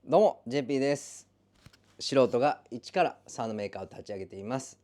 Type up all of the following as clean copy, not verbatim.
どうも JP です。素人が一からサウンドメーカーを立ち上げています。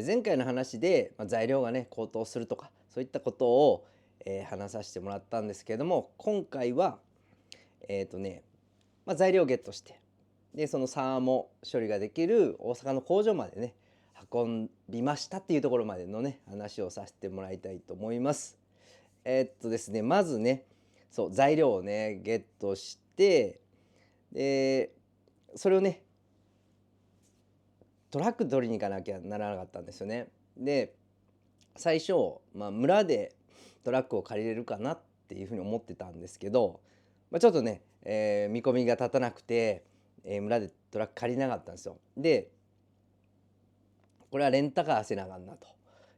前回の話で、材料がね高騰するとかそういったことを、話させてもらったんですけれども、今回はえっ、とね、材料をゲットして、でそのサーモ処理ができる大阪の工場までね運びましたっていうところまでのね話をさせてもらいたいと思います。ですね、まずね、そう材料をねゲットして、でそれをねトラック取りに行かなきゃならなかったんですよね。で最初、村でトラックを借りれるかなっていうふうに思ってたんですけど、ちょっとね、見込みが立たなくて、村でトラック借りなかったんですよ。でこれはレンタカーせなあかんなと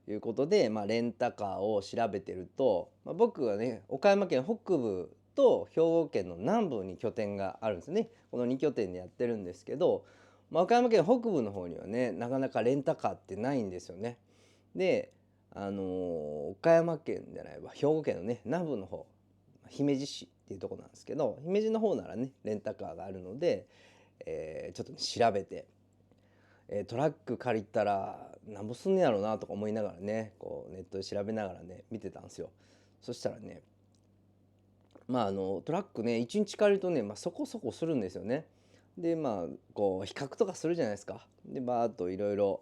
いうことで、レンタカーを調べてると、僕はね岡山県北部と兵庫県の南部に拠点があるんですね。この2拠点でやってるんですけど、岡山県北部の方にはねなかなかレンタカーってないんですよね。で岡山県じゃないわ、兵庫県のね南部の方、姫路市っていうとこなんですけど、姫路の方ならねレンタカーがあるので、ちょっと調べて、トラック借りたらなんぼすんねやろうなとか思いながらねこうネットで調べながらね見てたんですよ。そしたらね、トラックね1日借りるとね、そこそこするんですよね。でこう比較とかするじゃないですか。でバーッといろいろ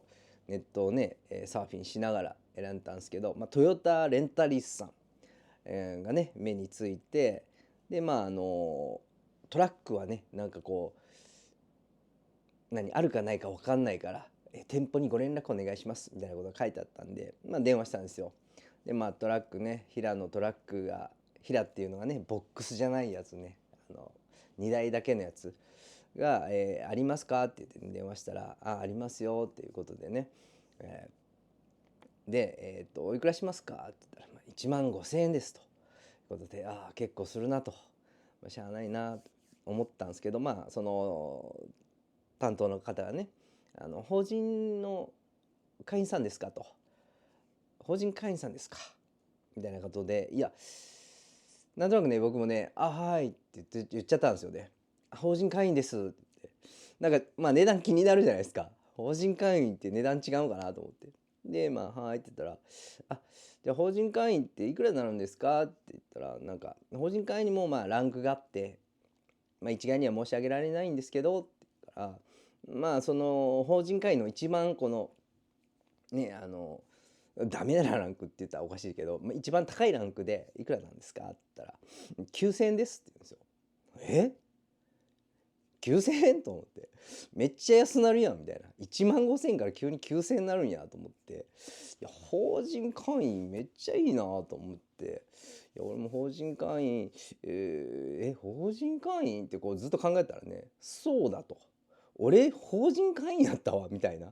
ネットをね、サーフィンしながら選んだんですけど、トヨタレンタリスさん、がね目について、でトラックはねなんかこうあるかないか分かんないから、店舗にご連絡お願いしますみたいなことが書いてあったんで、電話したんですよ。でトラックね、平のトラックが、平っていうのがねボックスじゃないやつね、荷台だけのやつが、ありますかって言って電話したら、ありますよっていうことでね、で、おいくらしますかって言ったら、1万5,000円ですということで、結構するなと、しゃあないなと思ったんですけど、その担当の方がね、法人の会員さんですかと、法人会員さんですかみたいなことで、いやなんとなくね僕もねはいって言っちゃったんですよね。法人会員ですって言って、なんか値段気になるじゃないですか。法人会員って値段違うかなと思って、ではいって言ったら、じゃあ法人会員っていくらになるんですかって言ったら、なんか法人会員にもランクがあって、一概には申し上げられないんですけどって言ったら、その法人会員の一番このねダメなランクって言ったらおかしいけど、一番高いランクでいくらなんですかって言ったら9,000円ですって言うんですよ。え、9,000円と思って、めっちゃ安なるやんみたいな、1万5,000円から急に9,000円になるんやと思って、いや法人会員めっちゃいいなと思って、いや俺も法人会員、法人会員ってこうずっと考えたらね、そうだと、俺法人会員やったわみたいな。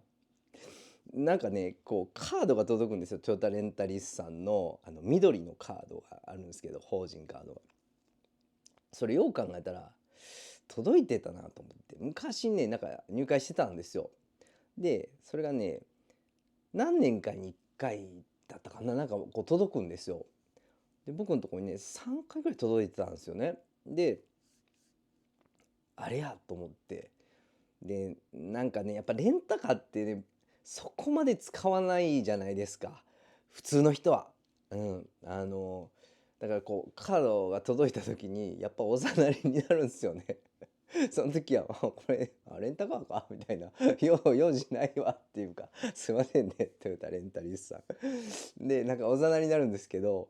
なんかねこうカードが届くんですよ、トヨタレンタリスさんの緑のカードがあるんですけど、法人カードが。それよう考えたら届いてたなと思って、昔ねなんか入会してたんですよ。でそれがね何年かに1回だったかな、なんかこう届くんですよ。で僕のところにね3回ぐらい届いてたんですよね。であれやと思って、でなんかねやっぱレンタカーってねそこまで使わないじゃないですか、普通の人は。だからこうカードが届いた時にやっぱおざなりになるんですよね。その時はこれレンタカーかみたいな、用事ないわっていうか、すいませんねトヨタレンタリスさんでなんかおざなりになるんですけど、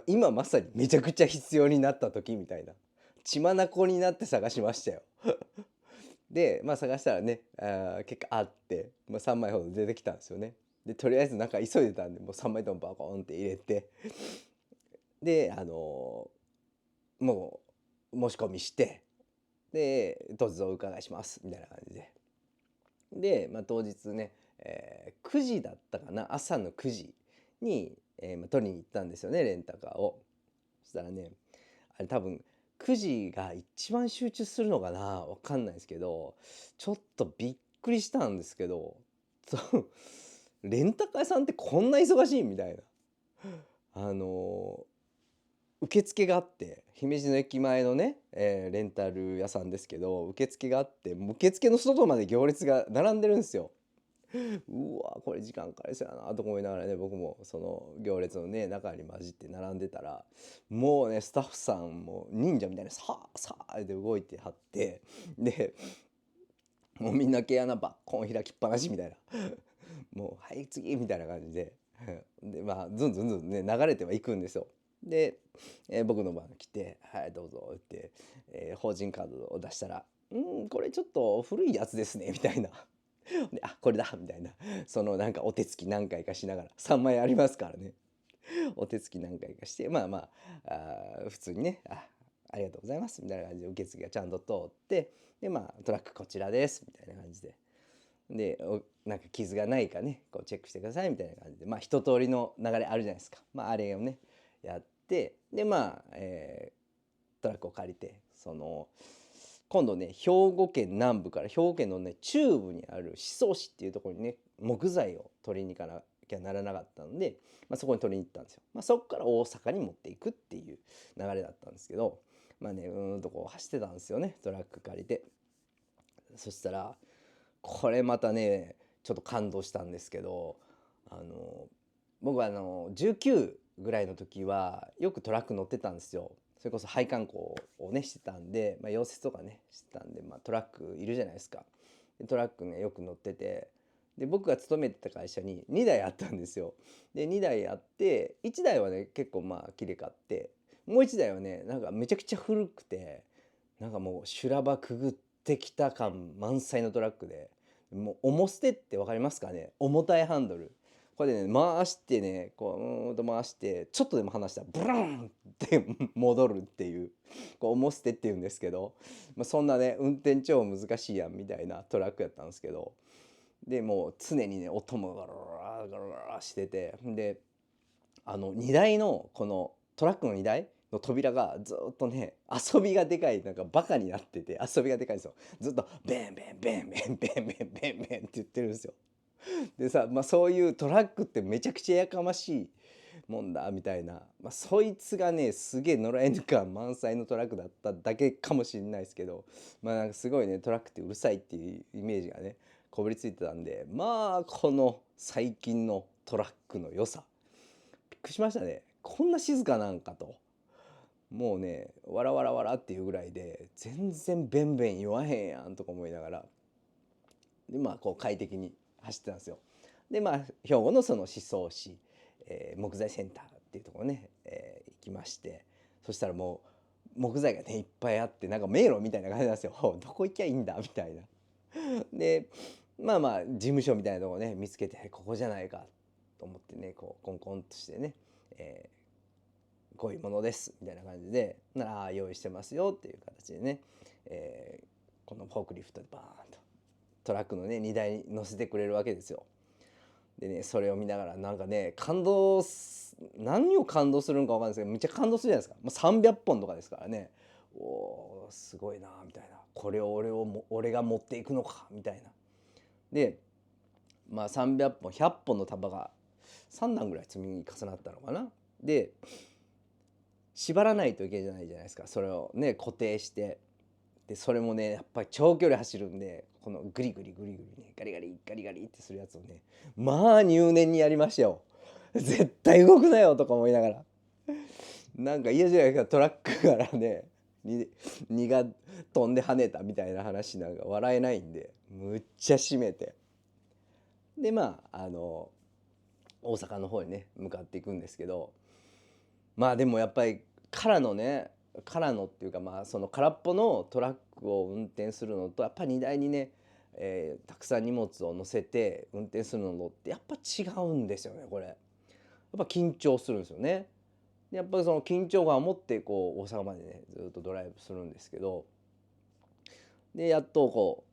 今まさにめちゃくちゃ必要になった時みたいな、血眼になって探しましたよ。で探したらね、結果あって、3枚ほど出てきたんですよね。でとりあえずなんか急いでたんでもう3枚ともバコーンって入れて、でもう申し込みして、で「どうぞお伺いします」みたいな感じで、当日ね、9時だったかな、朝の9時に、取りに行ったんですよねレンタカーを。そしたらね、あれ多分9時が一番集中するのかな、わかんないですけど、ちょっとびっくりしたんですけど、そうレンタカー屋さんってこんな忙しいみたいな。あの受付があって、姫路の駅前のね、レンタル屋さんですけど、受付があって、もう受付の外まで行列が並んでるんですよ。うわこれ時間かかりそうやなと思いながらね、僕もその行列のね中に混じって並んでたら、もうねスタッフさんも忍者みたいなさあさあで動いてはって、でもうみんな毛穴バッコン開きっぱなしみたいな、もうはい次みたいな感じで、でまあずんずんずんね流れてはいくんですよ。で、僕の番来て「はいどうぞ」って、法人カードを出したら「うんこれちょっと古いやつですね」みたいな。で「あこれだ」みたいな、そのなんかお手つき何回かしながら3枚ありますからね、お手つき何回かして、まあまあ、普通にねありがとうございますみたいな感じで受付がちゃんと通って、でまあトラックこちらですみたいな感じで、でなんか傷がないかねこうチェックしてくださいみたいな感じで、まあ一通りの流れあるじゃないですか。まああれをねやって、でまあ、トラックを借りて、その今度ね兵庫県南部から兵庫県のね中部にある宍粟市っていうところにね木材を取りに行かなきゃならなかったので、まあ、そこに取りに行ったんですよ。まあ、そこから大阪に持っていくっていう流れだったんですけど、まあねこう走ってたんですよね、トラック借りて。そしたらこれまたねちょっと感動したんですけど、あの僕は19ぐらいの時はよくトラック乗ってたんですよ。それこそ配管工をねしてたんで、溶接とかねしてたんで、トラックいるじゃないですか。でトラックねよく乗ってて、で僕が勤めてた会社に2台あったんですよ。で2台あって1台はね結構きれかって、もう1台はねなんかめちゃくちゃ古くて、なんかもう修羅場くぐってきた感満載のトラックで、もう重捨てって分かりますかね、重たいハンドル。これね回してねこうと回してちょっとでも離したらブルンって戻るっていう、こう重捨てっていうんですけど、そんなね運転超難しいやんみたいなトラックやったんですけど、でもう常にね音もガラガラガラガラしてて、で荷台のこのトラックの荷台の扉がずっとね遊びがでかい、なんかバカになってて遊びがでかいんですよ。ずっとベンベンベンベンベンベンベンベンって言ってるんですよ。でさ、そういうトラックってめちゃくちゃやかましいもんだみたいな、そいつがねすげえ野良犬感満載のトラックだっただけかもしれないですけど、なんかすごいねトラックってうるさいっていうイメージがねこびりついてたんで、この最近のトラックの良さびっくりしましたね。こんな静かなんかと。もうねわらわらわらっていうぐらいで全然ベンベン言わへんやんとか思いながら、でこう快適に走ってたんですよ。で兵庫のその宍粟市、木材センターっていうところね、行きまして、そしたらもう木材がねいっぱいあって、なんか迷路みたいな感じなんですよ。どこ行きゃいいんだみたいな。で事務所みたいなところね見つけて、ここじゃないかと思ってねこうコンコンとしてね、こういうものですみたいな感じで、用意してますよっていう形でね、このフォークリフトでバーンとトラックのね荷台に乗せてくれるわけですよ。でねそれを見ながらなんかね何を感動するのか分かんないですけど、めっちゃ感動するじゃないですか。300本とかですからね。おーすごいなみたいな、これを俺が持っていくのかみたいな。で300本100本の束が3段ぐらい積み重なったのかな。で縛らないといけないじゃないですか、それをね固定して。でそれもねやっぱり長距離走るんで、このグリグリグリグリねガリガリガリガリってするやつをね入念にやりましたよ。絶対動くなよとか思いながら、なんか嫌じゃないですか、トラックからね荷が飛んで跳ねたみたいな話なんか笑えないんで、むっちゃ締めて、で大阪の方にね向かっていくんですけど、でもやっぱり空のっていうか、その空っぽのトラックを運転するのと、やっぱり荷台にね、たくさん荷物を乗せて運転するのってやっぱ違うんですよね、これ。やっぱ緊張するんですよね。でやっぱりその緊張感を持ってこう大阪までねずっとドライブするんですけど、でやっとこ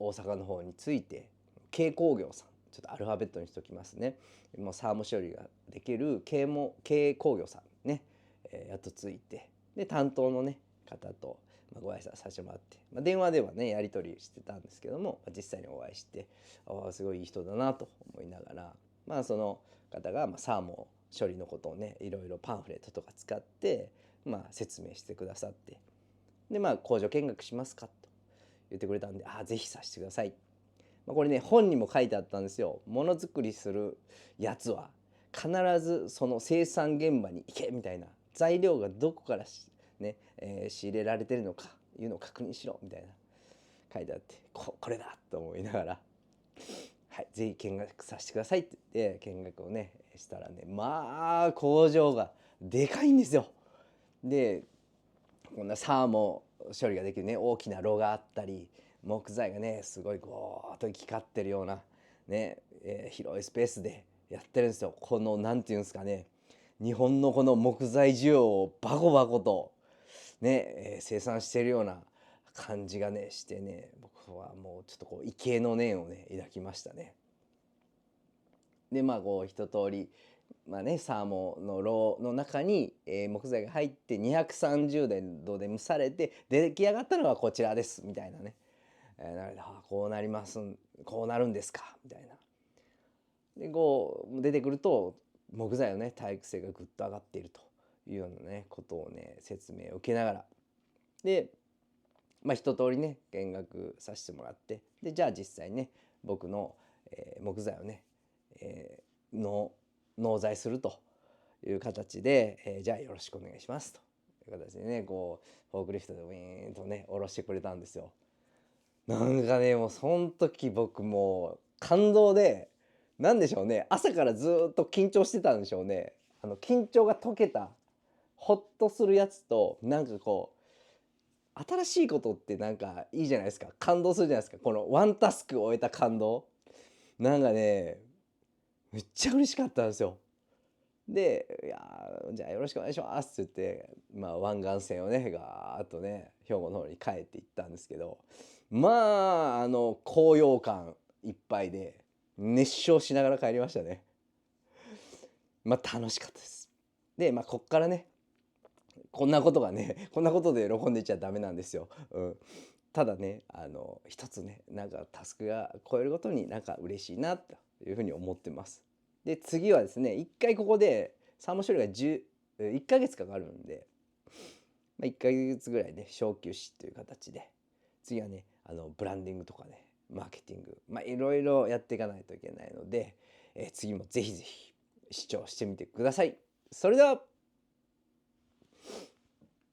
う大阪の方に着いて、軽工業さん、ちょっとアルファベットにしときますね。もうサーモ処理ができる軽工業さんね、やっと着いて、で担当のね方とご挨拶させてもらって、電話ではねやり取りしてたんですけども、実際にお会いして、すごいいい人だなと思いながら、その方がサーモ処理のことをねいろいろパンフレットとか使って、説明してくださって、で工場見学しますかと言ってくれたんで、ぜひさせてください。これね本にも書いてあったんですよ。ものづくりするやつは必ずその生産現場に行けみたいな、材料がどこから仕入れられてるのかいうのを確認しろみたいな書いてあって、これだと思いながら、はい、ぜひ見学させてくださいって言って見学をねしたらね、工場がでかいんですよ。でこんなサーモ処理ができるね大きな炉があったり、木材がねすごいゴーッと行き交ってるようなね、広いスペースでやってるんですよ。このなんていうんですかね、日本のこの木材需要をバコバコとね、生産してるような感じがねしてね、僕はもうちょっとこう畏敬の念をね抱きましたね。でこう一通りサーモンの炉の中に、木材が入って230度で蒸されて出来上がったのがこちらですみたいなね、なのでこうなりますこうなるんですかみたいな。でこう出てくると木材のね耐久性がぐっと上がっているというようなねことをね説明を受けながら、で一通りね見学させてもらって、でじゃあ実際ね僕の、木材をね、納材するという形で、じゃあよろしくお願いしますという形でねこうフォークリフトでウィーンとね下ろしてくれたんですよ。なんかねもうその時僕もう感動で、なんでしょうね、朝からずっと緊張してたんでしょうね。緊張が解けたホッとするやつと、なんかこう新しいことってなんかいいじゃないですか、感動するじゃないですか、このワンタスクを終えた感動、なんかねめっちゃ嬉しかったんですよ。で「いやじゃあよろしくお願いします」って言って、湾岸線をねガーッとね兵庫の方に帰って行ったんですけど、高揚感いっぱいで熱唱しながら帰りましたね。楽しかったです。でこっからねこんなことがねこんなことで喜んでちゃダメなんですよ。ただね一つねなんかタスクが超えるごとになんか嬉しいなというふうに思ってます。で次はですね、一回ここでサーモ処理が1ヶ月かかるんで、1ヶ月ぐらいね小休止という形で、次はねブランディングとかねマーケティングいろいろやっていかないといけないので、次もぜひぜひ視聴してみてください。それでは。